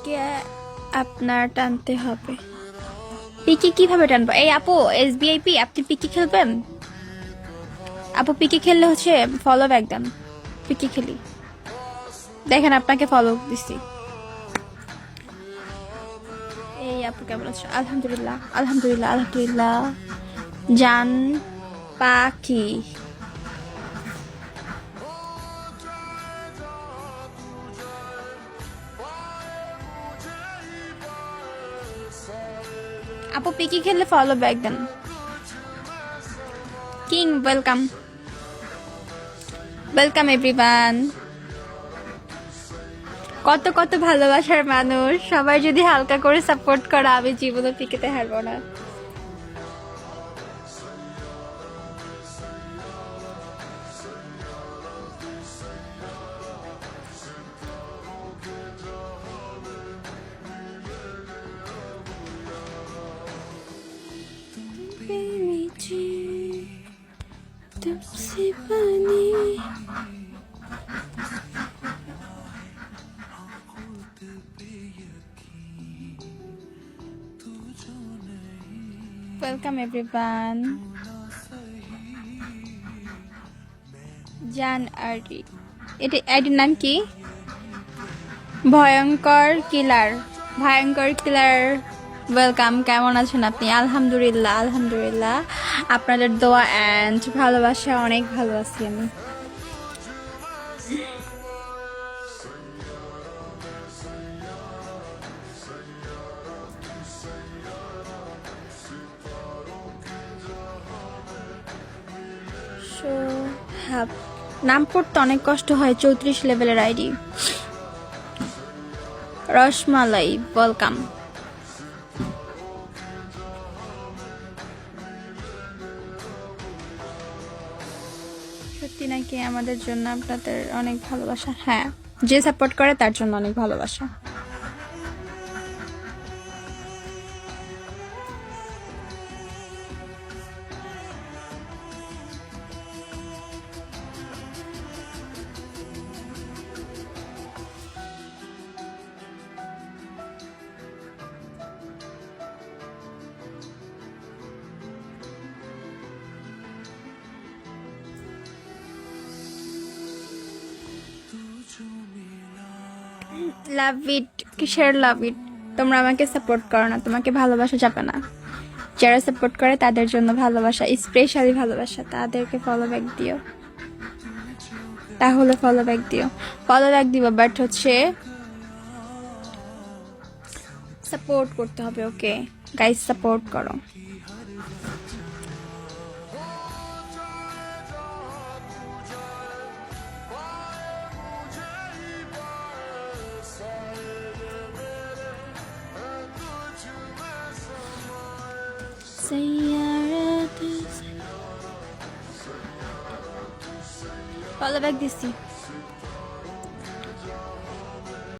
পিকে আপনার টানতে হবে। পিকে কিভাবে টানবো? এই আপু SBIP, আপনি পিকে খেলবেন? আপু পিকে খেললে হচ্ছে ফলো ব্যাক দেন। পিকে খেলি, দেখেন আপনাকে ফলো দিচ্ছি। এই আপু কেমন আছো? আলহামদুলিল্লাহ আলহামদুলিল্লাহ আলহামদুলিল্লাহ। জান পাখি, আপু পিকি খেললে ফলো ব্যাক দেন। King welcome, welcome everyone. কত কত ভালোবাসার মানুষ, সবাই যদি হালকা করে সাপোর্ট করে আমি জীবনে পিকেতে হারবো না। तुमसे पानी ওয়েলকাম এভরিওয়ান। জান আরটি, এটা আইডির নাম কি? ভয়ঙ্কর কিলার, ভয়ঙ্কর কিলার ওয়েলকাম। কেমন আছেন আপনি? আলহামদুলিল্লাহ আলহামদুলিল্লাহ, আপনাদের দোয়া অ্যান্ড ভালোবাসা অনেক ভালো আছি আমি। নাম পড়তে অনেক কষ্ট হয়। 34 লেভেলের আইডি। রসমালাই ওয়েলকাম। সত্যি নাকি? আমাদের জন্য আপনাদের অনেক ভালোবাসা। হ্যাঁ, যে সাপোর্ট করে তার জন্য অনেক ভালোবাসা। লাভ ইট, কিসের লাভ ইট? তোমরা আমাকে সাপোর্ট করো না, তোমাকে ভালোবাসা যাবে না। যারা সাপোর্ট করে তাদের জন্য ভালোবাসা, স্পেশালি ভালোবাসা। তাদেরকে ফলো ব্যাক দিও, তাহলে ফলো ব্যাক দিও। ফলো ব্যাক দিব, বাট হচ্ছে সাপোর্ট করতে হবে। ওকে গাইস, সাপোর্ট করো। ফলো ব্যাক দিচ্ছি।